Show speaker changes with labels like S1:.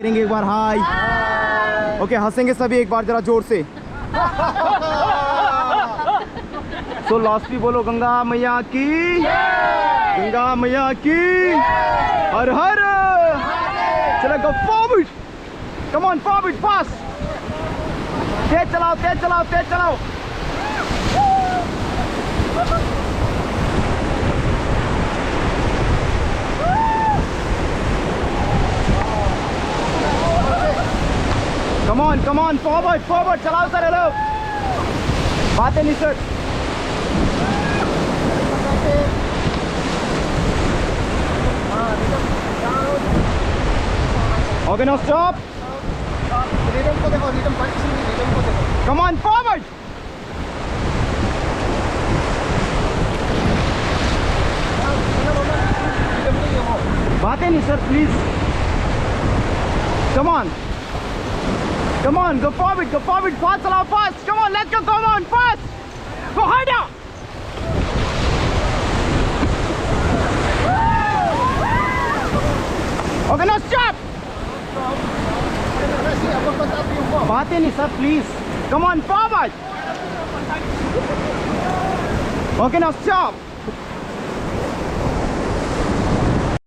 S1: करेंगे एक बार हाय। ओके हंसेंगे सभी एक बार जरा जोर से। तो लास्ट भी बोलो गंगा मैया की, गंगा मैया की हर हर। चलो go forward, come on forward fast. तेज चलाओ तेज चलाओ तेज चलाओ। come on forward forward चलाओ सर। हेलो बातें नहीं sir. Okay no stop.
S2: Rhythm को देखो, रिदम को देखो।
S1: come on forward। बातें नहीं sir please. come on come on go forward fast चलाओ fast। come on let's go, come on fast, go harder। okay no stop। बातें नहीं sir please, come on forward। okay now stop।